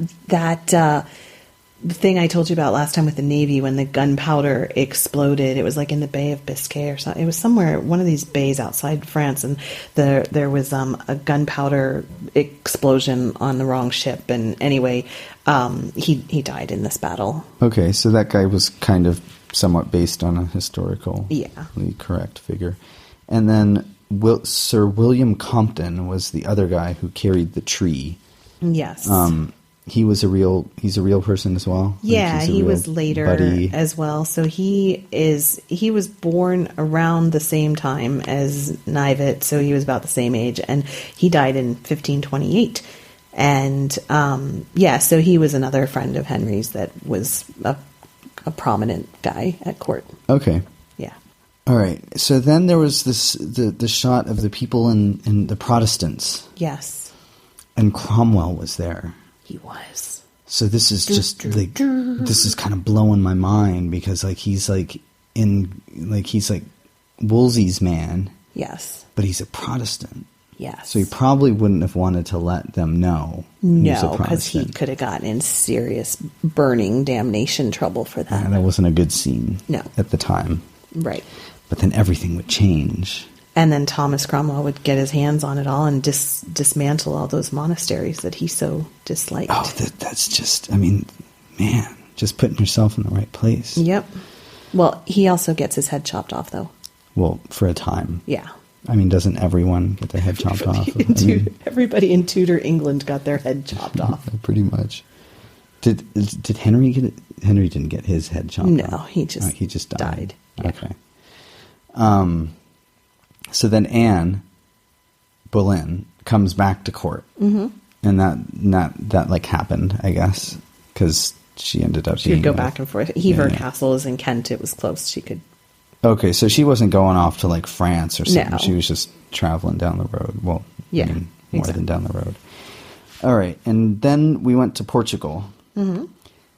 thing I told you about last time with the Navy, when the gunpowder exploded. It was like in the Bay of Biscay or something. It was somewhere, one of these bays outside France, and there was a gunpowder explosion on the wrong ship. And anyway, he died in this battle. Okay, so that guy was kind of somewhat based on a historically correct figure. And then Sir William Compton was the other guy who carried the tree. Yes. He's a real person as well. Yeah, he was later buddy as well. So he was born around the same time as Knivet, so he was about the same age, and he died in 1528. And so he was another friend of Henry's that was a prominent guy at court. Okay. Yeah. All right. So then there was the shot of the people in the Protestants. Yes. And Cromwell was there. He was. So this is just like, this is kind of blowing my mind, because like he's like Wolsey's man. Yes. But he's a Protestant. Yes. So he probably wouldn't have wanted to let them know. No, because he could have gotten in serious burning damnation trouble for that. Yeah, that wasn't a good scene. No. At the time. Right. But then everything would change. And then Thomas Cromwell would get his hands on it all and dismantle all those monasteries that he so disliked. Oh, that's just, I mean, man, just putting yourself in the right place. Yep. Well, he also gets his head chopped off, though. Well, for a time. Yeah. I mean, doesn't everyone get their head chopped off? Everybody in Tudor England got their head chopped off. Pretty much. Did Henry get it? Henry didn't get his head chopped off. No, he just died. Yeah. Okay. So then Anne Boleyn comes back to court, and that like happened, I guess, because she ended up. She would go back and forth. Hever Castle is in Kent. It was close. She could. Okay, so she wasn't going off to like France or something. No. She was just traveling down the road. Well, more than down the road. All right, and then we went to Portugal. Mm-hmm.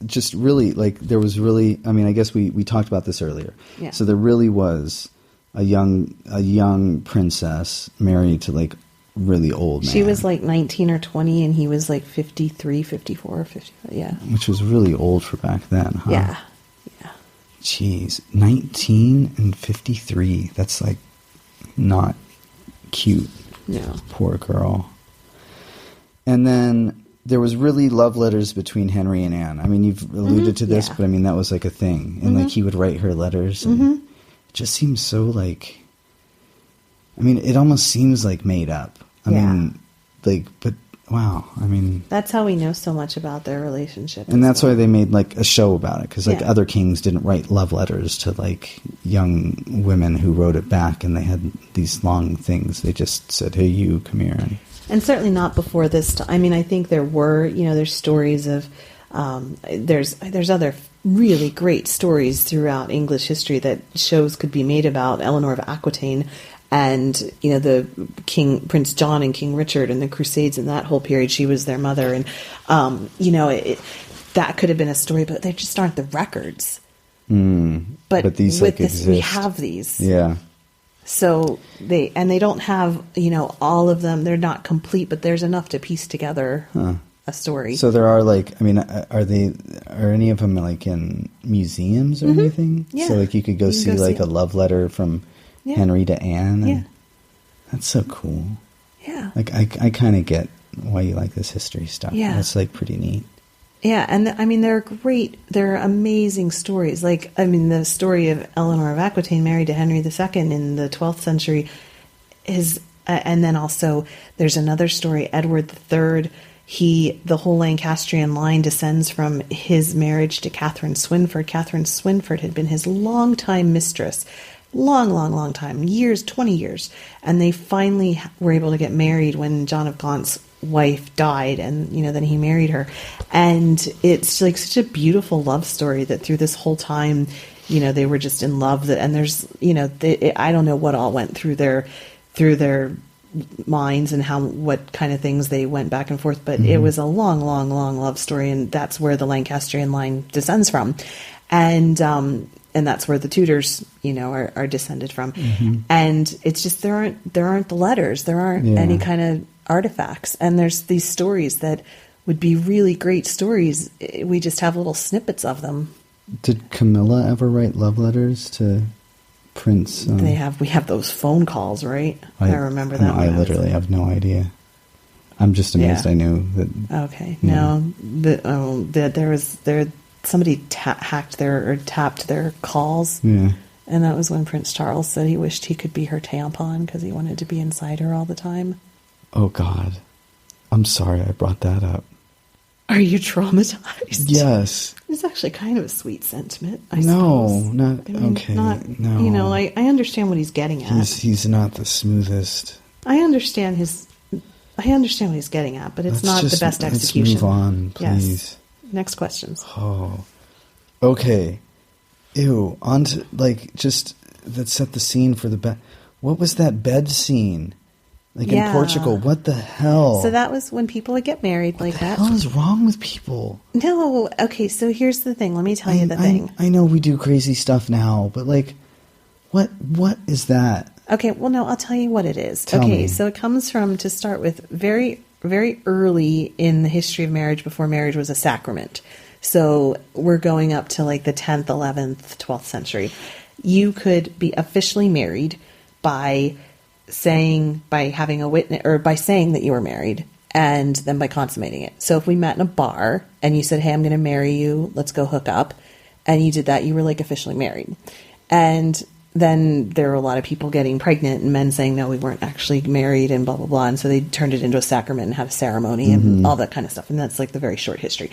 Just really, like, there was really. I mean, I guess we talked about this earlier. Yeah. So there really was a young princess married to like really old man. She was like 19 or 20 and he was like 53, 54, 55, yeah. Which was really old for back then, huh? Yeah. Jeez, 19 and 53. That's like not cute. No. Poor girl. And then there was really love letters between Henry and Anne. I mean, you've alluded to this, but I mean, that was like a thing. And like he would write her letters and it just seems so like, I mean, it almost seems like made up. I mean, like, but wow. I mean, that's how we know so much about their relationship. And that's why they made like a show about it. Cause like other kings didn't write love letters to like young women who wrote it back and they had these long things. They just said, hey, you come here. And certainly not before this time. I mean, I think there were, there's stories of, there's other really great stories throughout English history that shows could be made about Eleanor of Aquitaine and, the Prince John and King Richard and the Crusades and that whole period. She was their mother. And, that could have been a story, but there just aren't the records. But these with like this, exist. we have these. Yeah. So they don't have, all of them. They're not complete, but there's enough to piece together a story. So there are like, I mean, are any of them like in museums or anything? Yeah. So like you could go see like a love letter from Henry to Anne. Yeah. That's so cool. Yeah. Like I kind of get why you like this history stuff. Yeah. That's like pretty neat. Yeah. And I mean, they're amazing stories. Like, I mean, the story of Eleanor of Aquitaine married to Henry II in the 12th century is, and then also there's another story, Edward III. The whole Lancastrian line descends from his marriage to Catherine Swynford. Catherine Swynford had been his longtime mistress. Long time, 20 years. And they finally were able to get married when John of Gaunt's wife died, and, then he married her. And it's like such a beautiful love story that through this whole time, they were just in love. And there's, I don't know what all went through their minds and what kind of things they went back and forth. But it was a long, long, long love story, and that's where the Lancastrian line descends from, and that's where the Tudors, are descended from. And it's just there aren't the letters, there aren't any kind of artifacts, and there's these stories that would be really great stories. We just have little snippets of them. Did Camilla ever write love letters to Prince? We have those phone calls, right? I remember that. I literally have no idea. I'm just amazed I knew that. Okay, no, somebody tapped their calls. Yeah. And that was when Prince Charles said he wished he could be her tampon because he wanted to be inside her all the time. Oh, God. I'm sorry I brought that up. Are you traumatized? Yes. It's actually kind of a sweet sentiment, I suppose. No, okay. No. I understand what he's getting at. He's not the smoothest. I understand what he's getting at, but it's not the best execution. Let's move on, please. Yes. Next questions. Oh. Okay. Ew. On to, just, that set the scene for the bed. What was that bed scene? In Portugal, what the hell? So that was when people would get married like that. What the hell is wrong with people? No, okay, so here's the thing. Let me tell you the thing. I know we do crazy stuff now, but what is that? Okay, well, no, I'll tell you what it is. Tell me. So it comes from, to start with, very, very early in the history of marriage, before marriage was a sacrament. So we're going up to the 10th, 11th, 12th century. You could be officially married by having a witness, or by saying that you were married, and then by consummating it. So if we met in a bar and you said, hey, I'm going to marry you, let's go hook up, and you did that, you were officially married. And then there were a lot of people getting pregnant and men saying, no, we weren't actually married, and blah, blah, blah. And so they turned it into a sacrament and had a ceremony and all that kind of stuff. And that's the very short history.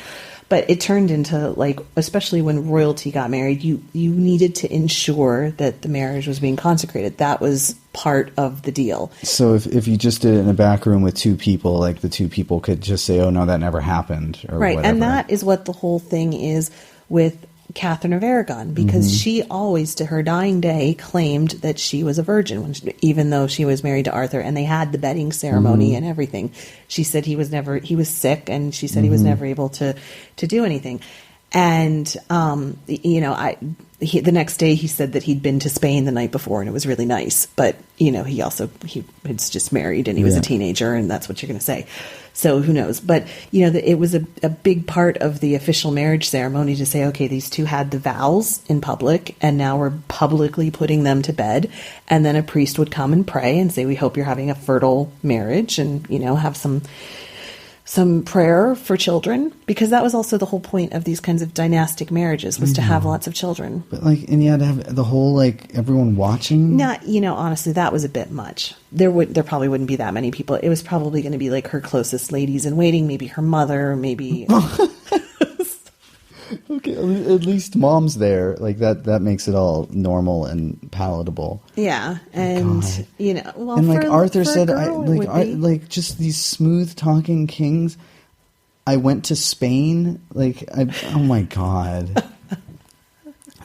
But it turned into, especially when royalty got married, you needed to ensure that the marriage was being consecrated. That was part of the deal. So if you just did it in a back room with two people, the two people could just say, oh, no, that never happened, or right, whatever. And that is what the whole thing is with Catherine of Aragon, because she always, to her dying day, claimed that she was a virgin, even though she was married to Arthur, and they had the bedding ceremony and everything. She said he was sick, and she said he was never able to do anything. And, the next day he said that he'd been to Spain the night before and it was really nice. But, he was just married and he was a teenager, and that's what you're going to say. So who knows? But, it was a big part of the official marriage ceremony to say, okay, these two had the vows in public and now we're publicly putting them to bed. And then a priest would come and pray and say, we hope you're having a fertile marriage, and, have some prayer for children, because that was also the whole point of these kinds of dynastic marriages, was to have lots of children. But and you had to have the whole everyone watching. Not, honestly, that was a bit much. There probably wouldn't be that many people. It was probably going to be her closest ladies in waiting, maybe her mother, maybe. Okay, at least mom's there. That makes it all normal and palatable. Yeah, and well, and Arthur said, just these smooth talking kings. I went to Spain. Oh my God.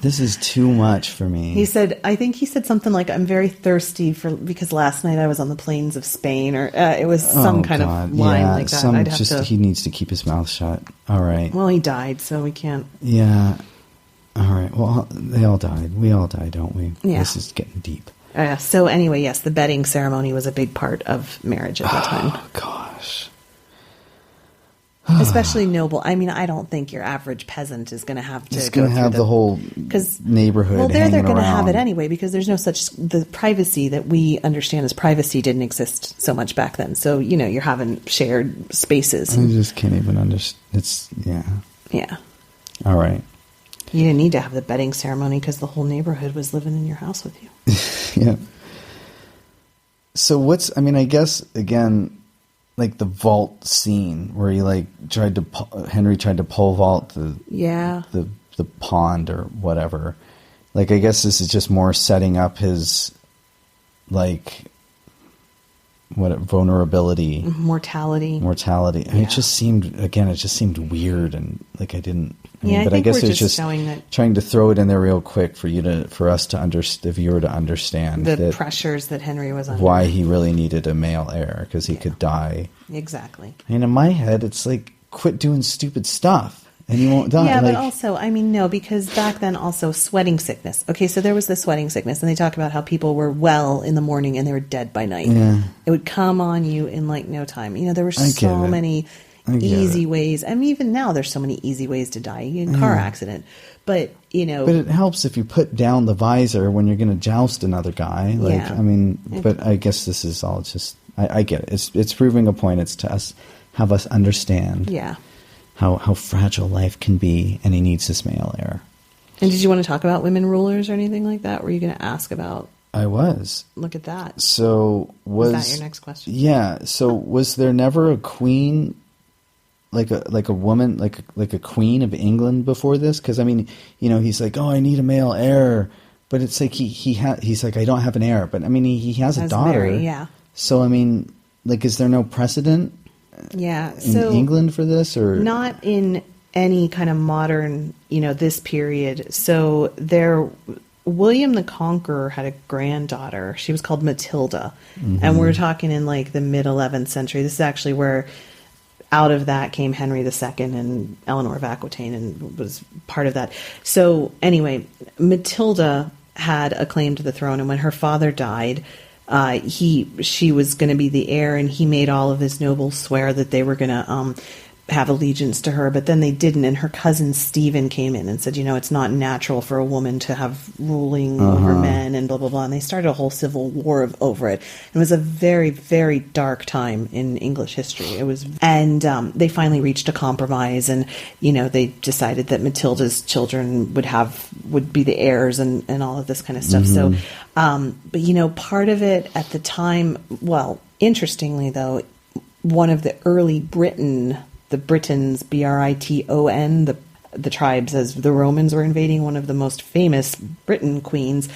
This is too much for me. I think he said something like, I'm very thirsty because last night I was on the plains of Spain, or it was some kind of line like that. He needs to keep his mouth shut. All right. Well, he died, so we can't. Yeah. All right. Well, they all died. We all die, don't we? Yeah. This is getting deep. So anyway, yes, the bedding ceremony was a big part of marriage at that time. Oh, gosh. Especially noble. I mean, I don't think your average peasant is going to have to. It's going to have the whole neighborhood. Well, they're going to have it around. anyway, because there's no such the privacy that we understand as privacy didn't exist so much back then. So you're having shared spaces. I just can't even understand. It's yeah. All right. You didn't need to have the bedding ceremony because the whole neighborhood was living in your house with you. Yeah. So I guess again, the vault scene where he Henry tried to pole vault the pond or whatever. I guess this is just more setting up his vulnerability, mortality. And it just seemed weird, and I didn't I but think I guess we're it's just showing that trying to throw it in there real quick for us to the viewer to understand the that pressures that Henry was under. Why he really needed a male heir, because he could die. Exactly. And in my head, it's like, quit doing stupid stuff and you won't die. Yeah, like, but also, I mean, no, because back then also sweating sickness. Okay, so there was the sweating sickness, and they talk about how people were well in the morning and they were dead by night. Yeah. It would come on you in like no time. You know, there were so many easy ways. I mean, even now there's so many easy ways to die in a car accident. But, you know. But it helps if you put down the visor when you're going to joust another guy. Like, yeah. I mean, but I guess this is all just, I get it. It's proving a point. It's to us, have us understand how fragile life can be, and he needs this male heir. And did you want to talk about women rulers or anything like that? Were you going to ask about? I was. Look at that. So was that your next question? Yeah. So was there never a queen, like a woman, like a queen of England before this? Because I mean, you know, he's like, oh, I need a male heir, but it's like he's like, I don't have an heir, but I mean, he has a daughter. Mary, yeah. So I mean, like, is there no precedent? Yeah. In England for this, or not in any kind of modern, you know, this period. So William the Conqueror had a granddaughter. She was called Matilda. Mm-hmm. And we're talking in like the mid 11th century. This is actually where out of that came Henry II and Eleanor of Aquitaine, and was part of that. So anyway, Matilda had a claim to the throne, and when her father died, she was going to be the heir, and he made all of his nobles swear that they were going to have allegiance to her, but then they didn't, and her cousin Stephen came in and said, you know, it's not natural for a woman to have ruling over men, and blah, blah, blah, and they started a whole civil war over it. It was a very, very dark time in English history. It was, and they finally reached a compromise, and, you know, they decided that Matilda's children would be the heirs, and all of this kind of stuff. Mm-hmm. So, but, you know, part of it at the time, well, interestingly, though, one of the early the Britons, Briton, the tribes as the Romans were invading, one of the most famous Briton queens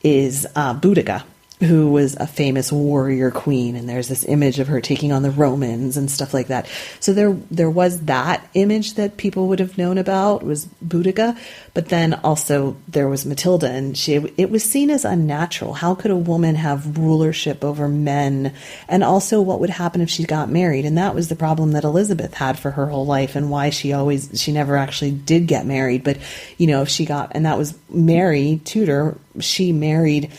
is Boudica, who was a famous warrior queen, and there's this image of her taking on the Romans and stuff like that. So there was that image that people would have known about, was Boudica, but then also there was Matilda, and it was seen as unnatural. How could a woman have rulership over men? And also, what would happen if she got married? And that was the problem that Elizabeth had for her whole life, and why she never actually did get married. But, you know, and that was Mary Tudor, she married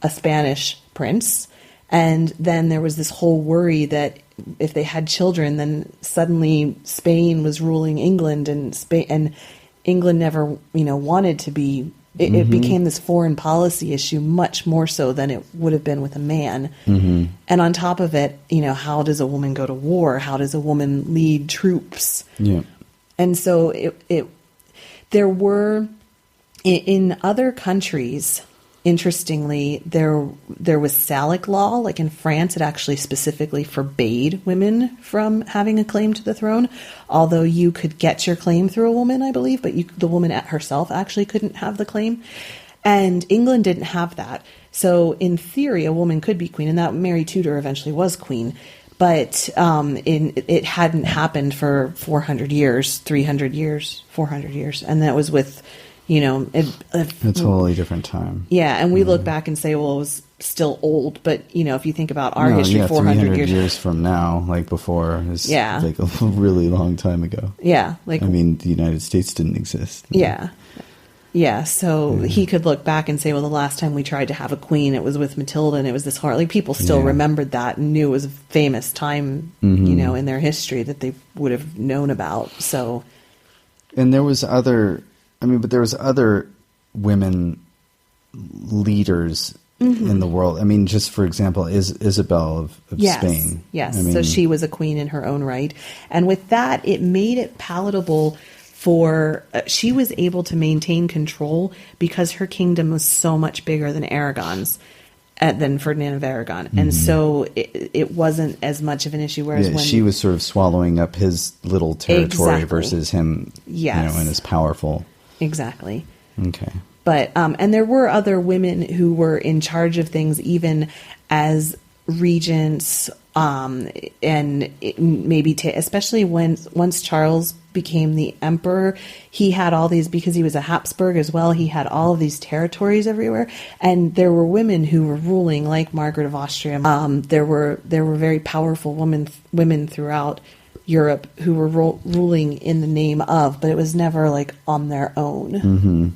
a Spanish prince, and then there was this whole worry that if they had children, then suddenly Spain was ruling England, and England never, you know, wanted to be. It became this foreign policy issue much more so than it would have been with a man. Mm-hmm. And on top of it, you know, how does a woman go to war? How does a woman lead troops? Yeah. And so there were in other countries. Interestingly, there was Salic law. Like in France, it actually specifically forbade women from having a claim to the throne, although you could get your claim through a woman, I believe, but the woman herself actually couldn't have the claim. And England didn't have that. So in theory, a woman could be queen, and that Mary Tudor eventually was queen. But it hadn't happened for 400 years, 300 years, 400 years. And that was with... You know, it's a totally different time. Yeah, and we look back and say, well, it was still old. But, you know, if you think about our history, 400 years from now, like before, is like a really long time ago. Yeah. Like, I mean, the United States didn't exist. Yeah. Yeah, so he could look back and say, well, the last time we tried to have a queen, it was with Matilda, and it was this hard. Like, people still remembered that and knew it was a famous time, you know, in their history that they would have known about. So, and there was other women leaders in the world. I mean, just for example, Isabel of Spain. Yes, I mean, so she was a queen in her own right. And with that, it made it palatable for... she was able to maintain control because her kingdom was so much bigger than Aragon's, than Ferdinand of Aragon. And so it wasn't as much of an issue, whereas when... she was sort of swallowing up his little territory versus him, you know, and his powerful... Exactly. Okay. But, and there were other women who were in charge of things, even as regents And maybe especially once Charles became the emperor, he had all these, because he was a Habsburg as well, he had all of these territories everywhere, and there were women who were ruling, like Margaret of Austria. There were very powerful women throughout Europe who were ruling in the name of, but it was never like on their own. Mm-hmm.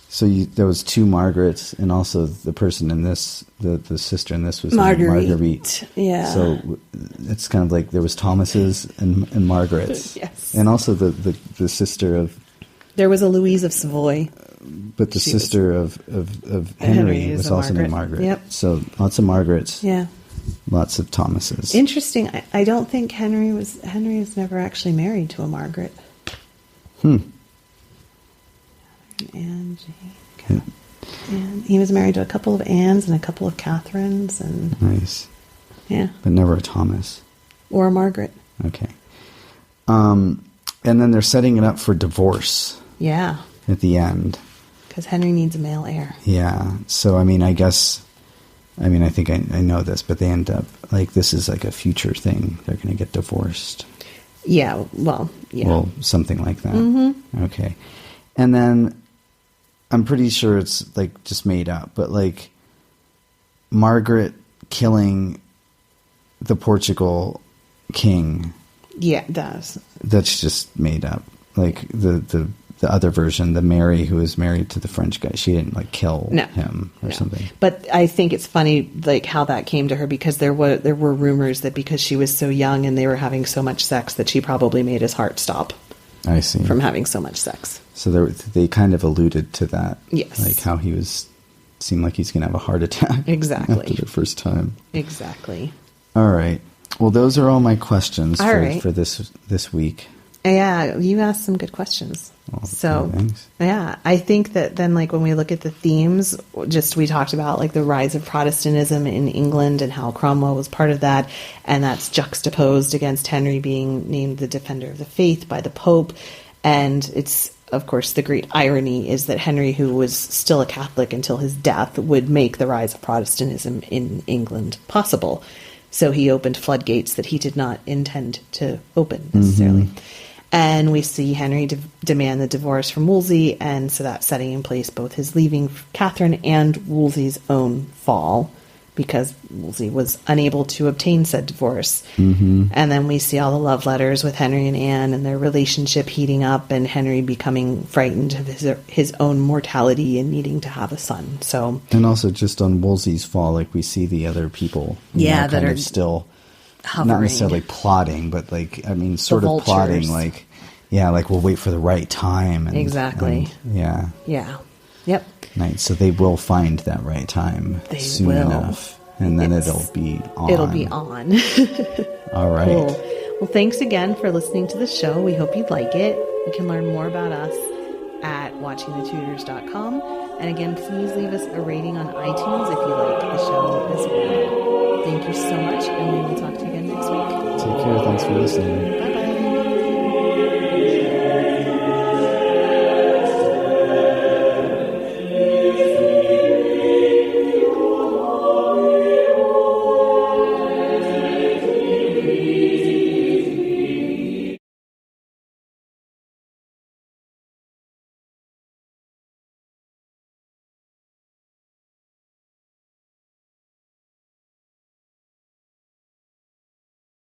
So there was two Margarets, and also the person in this, the sister in this was Marguerite. Yeah. So it's kind of like there was Thomases and Margarets. Yes. And also the sister of... There was a Louise of Savoy. But the sister of Henry was also named Margaret. Yep. So lots of Margarets. Yeah. Lots of Thomases. Interesting. I don't think Henry was never actually married to a Margaret. And he was married to a couple of Annes and a couple of Catherines, and nice. Yeah. But never a Thomas. Or a Margaret. Okay. And then they're setting it up for divorce. Yeah. At the end. Because Henry needs a male heir. Yeah. So, I think I know this, but they end up, like, this is like a future thing. They're going to get divorced. Yeah. Well, yeah. Well, something like that. Mm-hmm. Okay. And then I'm pretty sure it's, like, just made up, but, like, Margaret killing the Portugal king. Yeah, it does. That's just made up. Like, the other version, the Mary who was married to the French guy, she didn't, like, kill him or something. But I think it's funny, like, how that came to her, because there were rumors that because she was so young and they were having so much sex that she probably made his heart stop. I see. From having so much sex. So they kind of alluded to that. Yes. Like how seemed like he's going to have a heart attack. Exactly. After the first time. Exactly. All right. Well, those are all my questions for this week. Yeah, you asked some good questions. Well, so, thanks. Yeah, I think that then, like, when we look at the themes, we talked about, like, the rise of Protestantism in England and how Cromwell was part of that, and that's juxtaposed against Henry being named the defender of the faith by the Pope. And it's, of course, the great irony is that Henry, who was still a Catholic until his death, would make the rise of Protestantism in England possible. So he opened floodgates that he did not intend to open necessarily. Mm-hmm. And we see Henry demand the divorce from Wolsey, and so that's setting in place both his leaving Catherine and Wolsey's own fall, because Wolsey was unable to obtain said divorce. Mm-hmm. And then we see all the love letters with Henry and Anne and their relationship heating up, and Henry becoming frightened of his own mortality and needing to have a son. So, and also just on Wolsey's fall, like, we see the other people, that are still hovering. Not necessarily plotting, but, like, I mean, sort of plotting, like, we'll wait for the right time. And, exactly. Yeah. Yep. Nice. So they will find that right time soon enough, and then it'll be on. It'll be on. All right. Cool. Well, thanks again for listening to the show. We hope you like it. You can learn more about us at watchingthetudors.com. And again, please leave us a rating on iTunes if you like the show as well. Thank you so much, and we will talk to you again next week. Take care. Thanks for listening. Bye-bye.